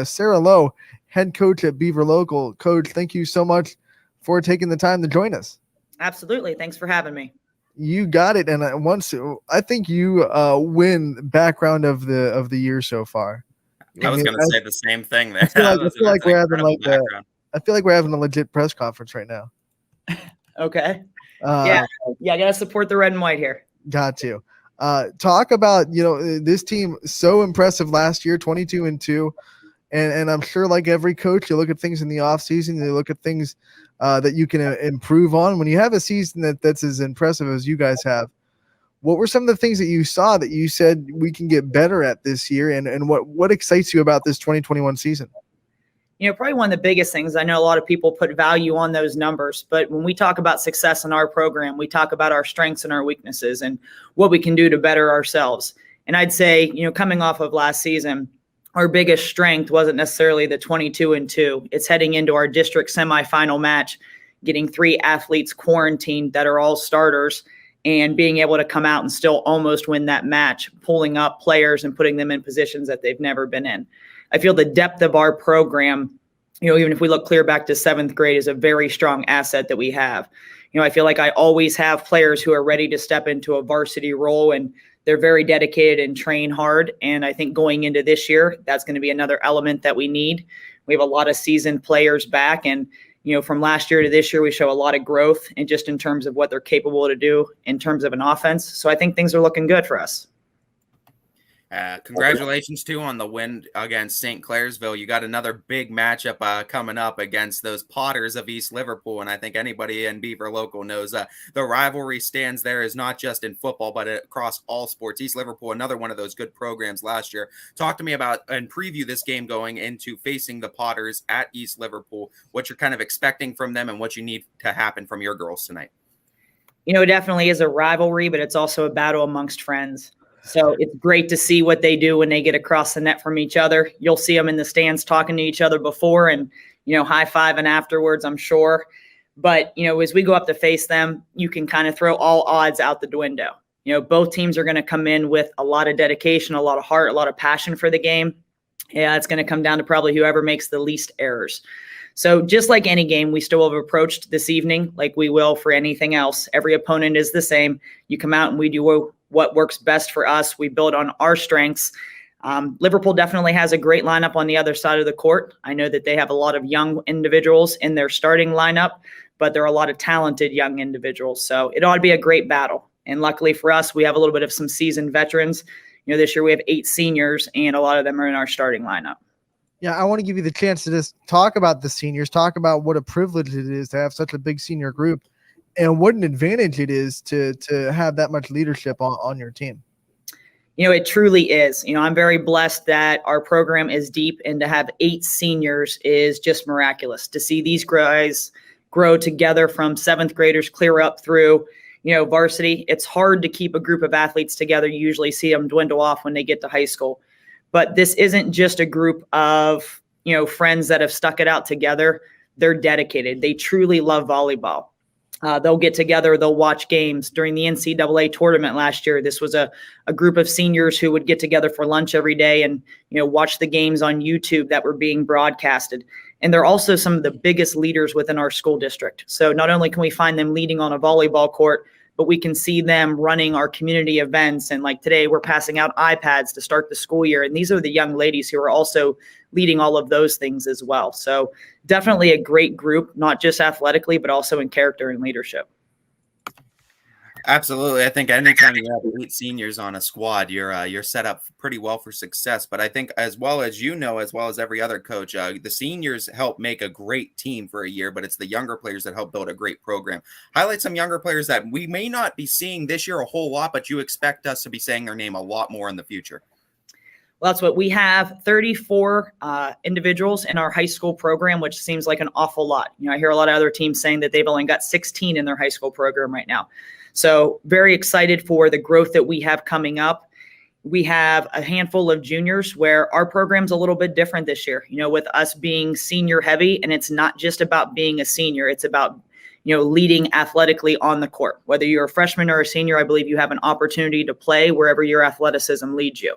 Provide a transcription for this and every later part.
Sarah Lowe, head coach at Beaver Local. Coach, thank you so much for taking the time to join us. Absolutely. Thanks for having me. You got it. And I think you win background of the year so far. I was going to say the same thing there. I feel like we're having a legit press conference right now. Okay. Yeah, I got to support the red and white here. Got to. Talk about, this team, so impressive last year, 22-2. And I'm sure, like every coach, you look at things in the offseason, you look at things that you can improve on. When you have a season that's as impressive as you guys have, what were some of the things that you saw that you said we can get better at this year? And what excites you about this 2021 season? Probably one of the biggest things, I know a lot of people put value on those numbers, but when we talk about success in our program, we talk about our strengths and our weaknesses and what we can do to better ourselves. And I'd say, coming off of last season, our biggest strength wasn't necessarily the 22-2. It's heading into our district semifinal match, getting 3 athletes quarantined that are all starters and being able to come out and still almost win that match, pulling up players and putting them in positions that they've never been in. I feel the depth of our program, even if we look clear back to 7th grade, is a very strong asset that we have. I feel like I always have players who are ready to step into a varsity role, and they're very dedicated and train hard. And I think going into this year, that's going to be another element that we need. We have a lot of seasoned players back, and from last year to this year, we show a lot of growth and just in terms of what they're capable to do in terms of an offense. So I think things are looking good for us. Congratulations, too, on the win against St. Clairsville. You got another big matchup coming up against those Potters of East Liverpool, and I think anybody in Beaver Local knows the rivalry stands there is not just in football, but across all sports. East Liverpool, another one of those good programs last year. Talk to me about and preview this game going into facing the Potters at East Liverpool, what you're kind of expecting from them and what you need to happen from your girls tonight. It definitely is a rivalry, but it's also a battle amongst friends. So it's great to see what they do when they get across the net from each other. You'll see them in the stands talking to each other before and, high-fiving afterwards, I'm sure. But, as we go up to face them, you can kind of throw all odds out the window. Both teams are going to come in with a lot of dedication, a lot of heart, a lot of passion for the game. Yeah, it's going to come down to probably whoever makes the least errors. So just like any game, we still have approached this evening like we will for anything else. Every opponent is the same. You come out and we do what works best for us. We build on our strengths. Liverpool definitely has a great lineup on the other side of the court. I know that they have a lot of young individuals in their starting lineup, but there are a lot of talented young individuals. So it ought to be a great battle. And luckily for us, we have a little bit of some seasoned veterans. This year we have 8 seniors, and a lot of them are in our starting lineup. Yeah, I want to give you the chance to just talk about the seniors, talk about what a privilege it is to have such a big senior group and what an advantage it is to have that much leadership on your team. It truly is. I'm very blessed that our program is deep, and to have 8 seniors is just miraculous. To see these guys grow together from 7th graders clear up through, varsity. It's hard to keep a group of athletes together. You usually see them dwindle off when they get to high school. But this isn't just a group of, friends that have stuck it out together. They're dedicated. They truly love volleyball. They'll get together. They'll watch games. During the NCAA tournament last year, this was a group of seniors who would get together for lunch every day and, watch the games on YouTube that were being broadcasted. And they're also some of the biggest leaders within our school district. So not only can we find them leading on a volleyball court, but we can see them running our community events. And like today, we're passing out iPads to start the school year. And these are the young ladies who are also leading all of those things as well. So definitely a great group, not just athletically, but also in character and leadership. Absolutely. I think anytime you have 8 seniors on a squad, you're set up pretty well for success. But I think as well as every other coach, the seniors help make a great team for a year, but it's the younger players that help build a great program. Highlight some younger players that we may not be seeing this year a whole lot, but you expect us to be saying their name a lot more in the future. Well, that's what we have, 34 individuals in our high school program, which seems like an awful lot. I hear a lot of other teams saying that they've only got 16 in their high school program right now. So very excited for the growth that we have coming up. We have a handful of juniors where our program's a little bit different this year, with us being senior heavy. And it's not just about being a senior. It's about, leading athletically on the court. Whether you're a freshman or a senior, I believe you have an opportunity to play wherever your athleticism leads you.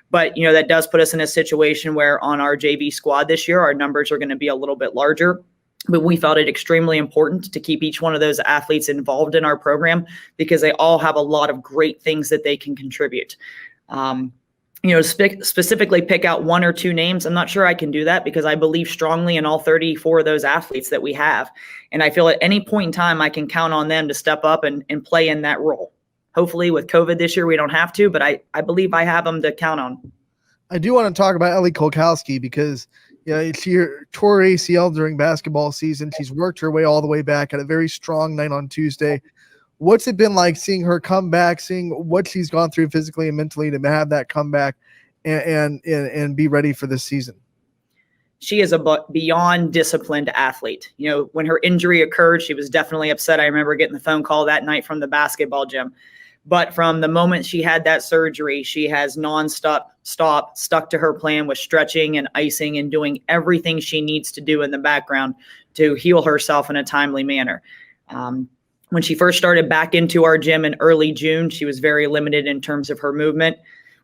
But, that does put us in a situation where on our JV squad this year, our numbers are going to be a little bit larger. But we felt it extremely important to keep each one of those athletes involved in our program because they all have a lot of great things that they can contribute. Specifically pick out one or two names, I'm not sure I can do that because I believe strongly in all 34 of those athletes that we have. And I feel at any point in time, I can count on them to step up and play in that role. Hopefully with COVID this year, we don't have to, but I believe I have them to count on. I do want to talk about Ellie Kolkowski because she tore ACL during basketball season. She's worked her way all the way back, had a very strong night on Tuesday. What's it been like seeing her come back, seeing what she's gone through physically and mentally to have that comeback and be ready for this season? She is a beyond disciplined athlete. When her injury occurred, she was definitely upset. I remember getting the phone call that night from the basketball gym. But from the moment she had that surgery, she has stuck to her plan with stretching and icing and doing everything she needs to do in the background to heal herself in a timely manner. When she first started back into our gym in early June, she was very limited in terms of her movement.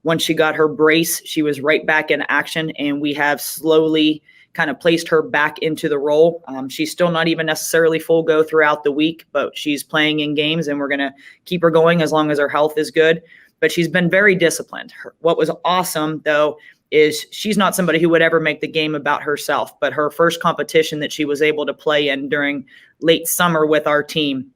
Once she got her brace, she was right back in action, and we have slowly kind of placed her back into the role. She's still not even necessarily full go throughout the week, but she's playing in games, and we're going to keep her going as long as her health is good. But she's been very disciplined. What was awesome, though, is she's not somebody who would ever make the game about herself, but her first competition that she was able to play in during late summer with our team,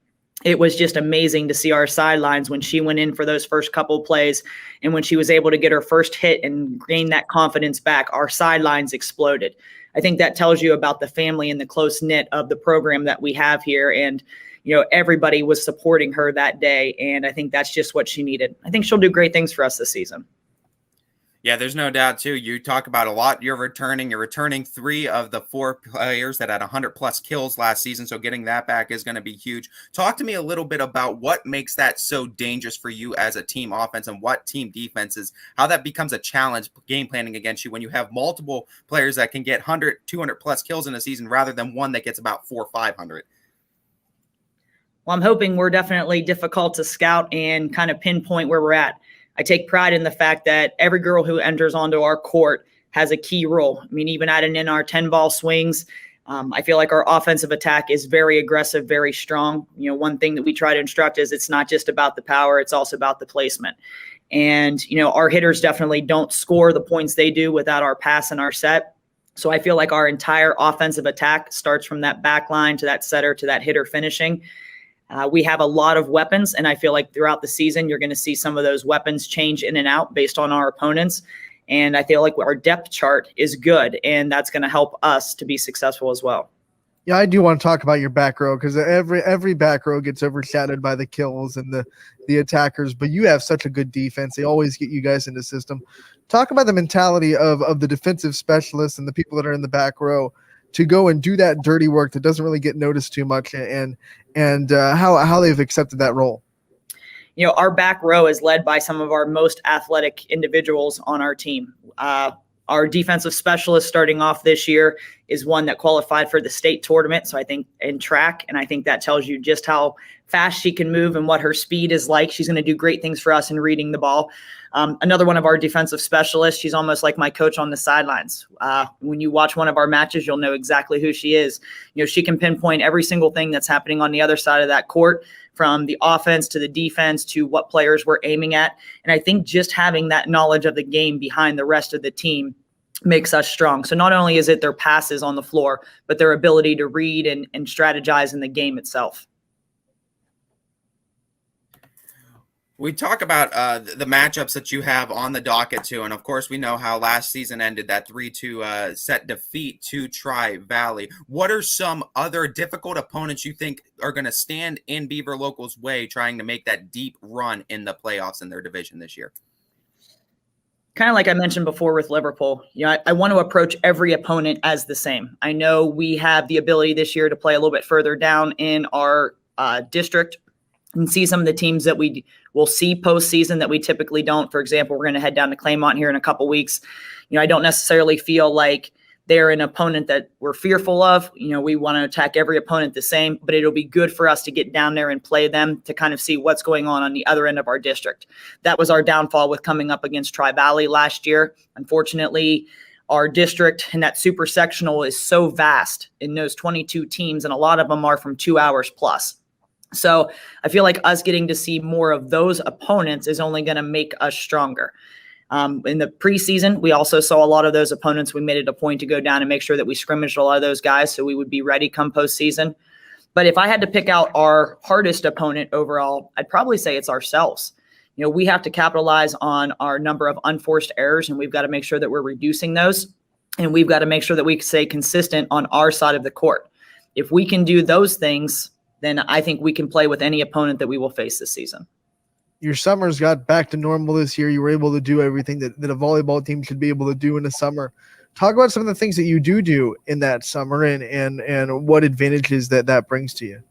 it was just amazing to see our sidelines when she went in for those first couple plays. And when she was able to get her first hit and gain that confidence back, our sidelines exploded. I think that tells you about the family and the close knit of the program that we have here. And, everybody was supporting her that day. And I think that's just what she needed. I think she'll do great things for us this season. Yeah, there's no doubt, too. You talk about a lot. You're returning 3 of the 4 players that had 100-plus kills last season, so getting that back is going to be huge. Talk to me a little bit about what makes that so dangerous for you as a team offense and what team defense is, how that becomes a challenge game planning against you when you have multiple players that can get 100, 200-plus kills in a season rather than one that gets about 400 or 500. Well, I'm hoping we're definitely difficult to scout and kind of pinpoint where we're at. I take pride in the fact that every girl who enters onto our court has a key role. I mean, even adding in our 10-ball swings, I feel like our offensive attack is very aggressive, very strong. One thing that we try to instruct is it's not just about the power, it's also about the placement. And, our hitters definitely don't score the points they do without our pass and our set. So I feel like our entire offensive attack starts from that back line to that setter to that hitter finishing. We have a lot of weapons, and I feel like throughout the season, you're going to see some of those weapons change in and out based on our opponents. And I feel like our depth chart is good, and that's going to help us to be successful as well. Yeah, I do want to talk about your back row because every back row gets overshadowed by the kills and the attackers, but you have such a good defense. They always get you guys in the system. Talk about the mentality of the defensive specialists and the people that are in the back row to go and do that dirty work that doesn't really get noticed too much, and how they've accepted that role. Our back row is led by some of our most athletic individuals on our team. Our defensive specialist starting off this year is one that qualified for the state tournament. So I think in track, and I think that tells you just how fast she can move and what her speed is like. She's going to do great things for us in reading the ball. Another one of our defensive specialists, she's almost like my coach on the sidelines. When you watch one of our matches, you'll know exactly who she is. She can pinpoint every single thing that's happening on the other side of that court, from the offense to the defense to what players we're aiming at. And I think just having that knowledge of the game behind the rest of the team makes us strong. So not only is it their passes on the floor, but their ability to read and strategize in the game itself. We talk about the matchups that you have on the docket too, and of course we know how last season ended, that 3-2 set defeat to Tri-Valley. What are some other difficult opponents you think are going to stand in Beaver Local's way trying to make that deep run in the playoffs in their division this year? Kind of like I mentioned before with Liverpool, I want to approach every opponent as the same. I know we have the ability this year to play a little bit further down in our district and see some of the teams that we will see postseason that we typically don't. For example, we're going to head down to Claymont here in a couple weeks. I don't necessarily feel like they're an opponent that we're fearful of. We want to attack every opponent the same, but it'll be good for us to get down there and play them to kind of see what's going on the other end of our district. That was our downfall with coming up against Tri-Valley last year. Unfortunately, our district and that super sectional is so vast in those 22 teams, and a lot of them are from 2 hours plus. So I feel like us getting to see more of those opponents is only going to make us stronger. In the preseason, we also saw a lot of those opponents. We made it a point to go down and make sure that we scrimmaged a lot of those guys so we would be ready come postseason. But if I had to pick out our hardest opponent overall, I'd probably say it's ourselves. We have to capitalize on our number of unforced errors, and we've got to make sure that we're reducing those. And we've got to make sure that we stay consistent on our side of the court. If we can do those things, then I think we can play with any opponent that we will face this season. Your summers got back to normal this year. You were able to do everything that a volleyball team should be able to do in the summer. Talk about some of the things that you do in that summer and what advantages that brings to you.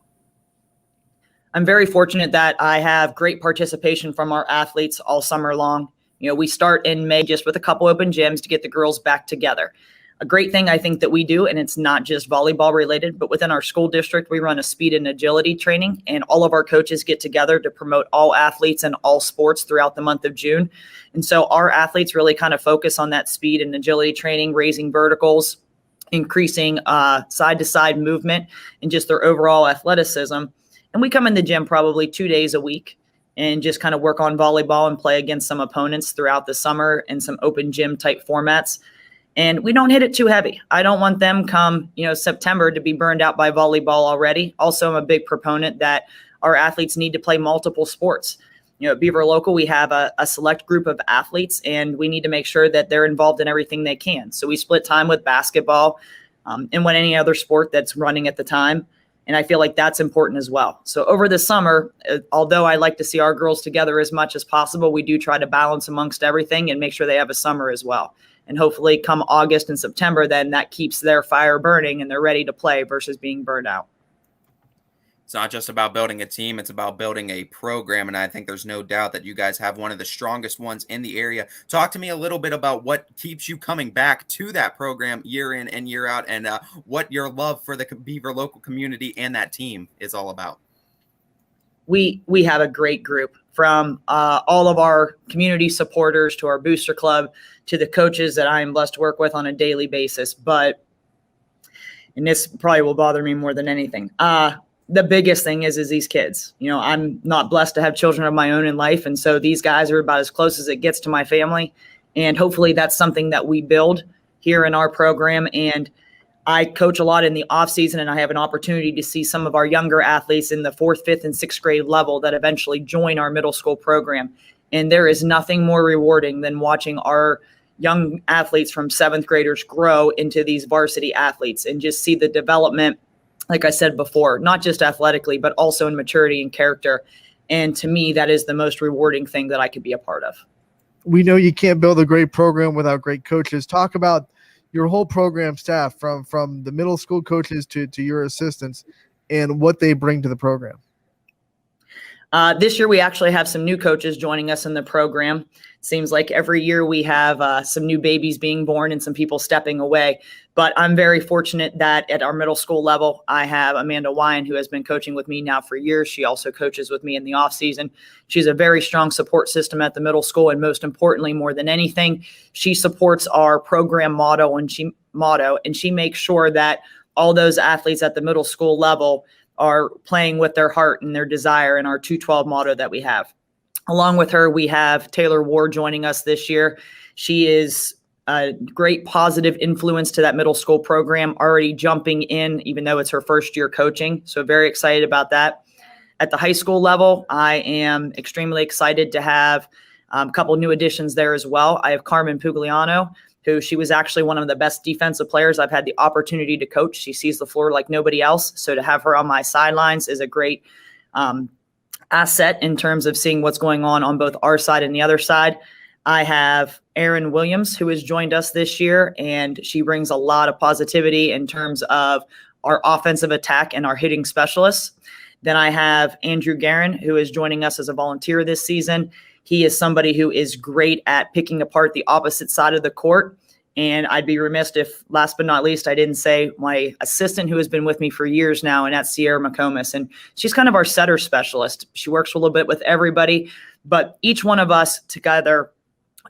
I'm very fortunate that I have great participation from our athletes all summer long. We start in May just with a couple open gyms to get the girls back together. A great thing I think that we do, and it's not just volleyball related, but within our school district, we run a speed and agility training, and all of our coaches get together to promote all athletes and all sports throughout the month of June. And so our athletes really kind of focus on that speed and agility training, raising verticals, increasing side-to-side movement, and just their overall athleticism. And we come in the gym probably 2 days a week and just kind of work on volleyball and play against some opponents throughout the summer in some open gym type formats. And we don't hit it too heavy. I don't want them come, September to be burned out by volleyball already. Also, I'm a big proponent that our athletes need to play multiple sports. At Beaver Local, we have a select group of athletes, and we need to make sure that they're involved in everything they can. So we split time with basketball and any other sport that's running at the time. And I feel like that's important as well. So over the summer, although I like to see our girls together as much as possible, we do try to balance amongst everything and make sure they have a summer as well. And hopefully come August and September, then that keeps their fire burning and they're ready to play versus being burned out. It's not just about building a team, it's about building a program. And I think there's no doubt that you guys have one of the strongest ones in the area. Talk to me a little bit about what keeps you coming back to that program year in and year out, and what your love for the Beaver Local community and that team is all about. We have a great group, from all of our community supporters to our booster club to the coaches that I am blessed to work with on a daily basis. And this probably will bother me more than anything. The biggest thing is these kids. I'm not blessed to have children of my own in life. And so these guys are about as close as it gets to my family. And hopefully that's something that we build here in our program. And I coach a lot in the off season, and I have an opportunity to see some of our younger athletes in the 4th, 5th, and 6th grade level that eventually join our middle school program. And there is nothing more rewarding than watching our young athletes from 7th graders grow into these varsity athletes and just see the development, like I said before, not just athletically, but also in maturity and character. And to me, that is the most rewarding thing that I could be a part of. We know you can't build a great program without great coaches. Talk about your whole program staff, from the middle school coaches to your assistants, and what they bring to the program. This year, we actually have some new coaches joining us in the program. Seems like every year we have some new babies being born and some people stepping away. But I'm very fortunate that at our middle school level, I have Amanda Wyan, who has been coaching with me now for years. She also coaches with me in the off season. She's a very strong support system at the middle school. And most importantly, more than anything, she supports our program motto, and she makes sure that all those athletes at the middle school level are playing with their heart and their desire, and our 212 motto that we have. Along with her, we have Taylor Ward joining us this year. She is a great positive influence to that middle school program, already jumping in, even though it's her first year coaching. So very excited about that. At the high school level, I am extremely excited to have a couple new additions there as well. I have Carmen Pugliano, who she was actually one of the best defensive players I've had the opportunity to coach. She sees the floor like nobody else. So to have her on my sidelines is a great asset in terms of seeing what's going on both our side and the other side. I have Erin Williams, who has joined us this year, and she brings a lot of positivity in terms of our offensive attack and our hitting specialists. Then I have Andrew Guerin, who is joining us as a volunteer this season. He is somebody who is great at picking apart the opposite side of the court And I'd be remiss if, last but not least, I didn't say my assistant, who has been with me for years now, and that's Sarah Mccomas. And she's kind of our setter specialist. She works a little bit with everybody, but each one of us together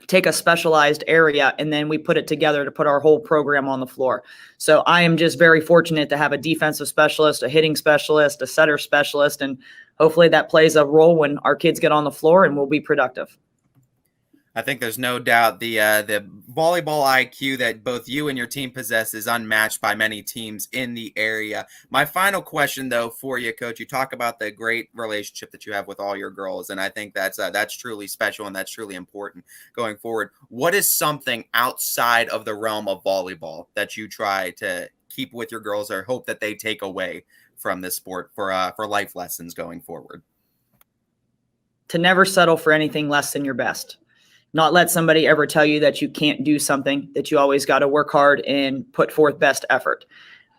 take a specialized area, and then we put it together to put our whole program on the floor. So I am just very fortunate to have a defensive specialist, a hitting specialist, a setter specialist, and hopefully that plays a role when our kids get on the floor and we'll be productive. I think there's no doubt the volleyball IQ that both you and your team possess is unmatched by many teams in the area. My final question, though, for you, Coach, you talk about the great relationship that you have with all your girls, and I think that's truly special and that's truly important going forward. What is something outside of the realm of volleyball that you try to keep with your girls or hope that they take away from this sport for life lessons going forward? To never settle for anything less than your best. Not let somebody ever tell you that you can't do something, that you always got to work hard and put forth best effort.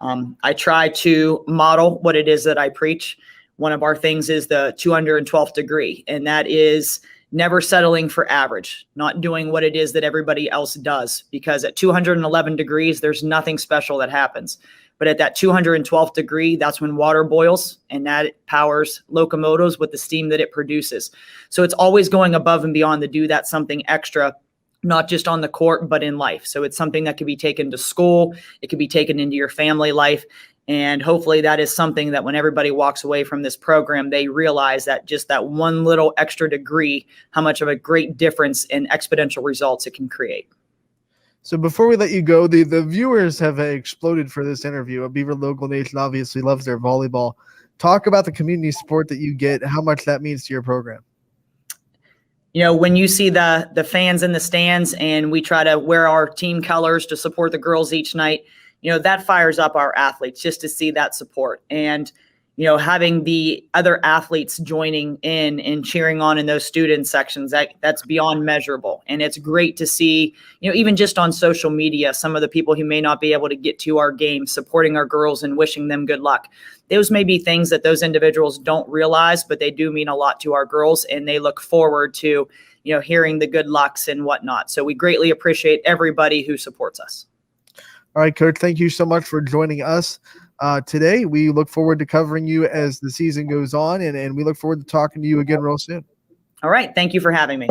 I try to model what it is that I preach. One of our things is the 212th degree, and that is never settling for average, not doing what it is that everybody else does, because at 211 degrees, there's nothing special that happens. But at that 212th degree, that's when water boils, and that powers locomotives with the steam that it produces. So it's always going above and beyond to do that something extra, not just on the court, but in life. So it's something that can be taken to school. It can be taken into your family life. And hopefully that is something that when everybody walks away from this program, they realize that just that one little extra degree, how much of a great difference in exponential results it can create. So before we let you go, the viewers have exploded for this interview. A Beaver Local Nation obviously loves their volleyball. Talk about the community support that you get, how much that means to your program. You know, when you see the fans in the stands and we try to wear our team colors to support the girls each night, you know, that fires up our athletes just to see that support. And, you know, having the other athletes joining in and cheering on in those student sections, that's beyond measurable. And it's great to see, you know, even just on social media, some of the people who may not be able to get to our games supporting our girls and wishing them good luck. Those may be things that those individuals don't realize, but they do mean a lot to our girls, and they look forward to, you know, hearing the good lucks and whatnot. So we greatly appreciate everybody who supports us. All right, Coach, thank you so much for joining us today. We look forward to covering you as the season goes on, and we look forward to talking to you again real soon. All right. Thank you for having me.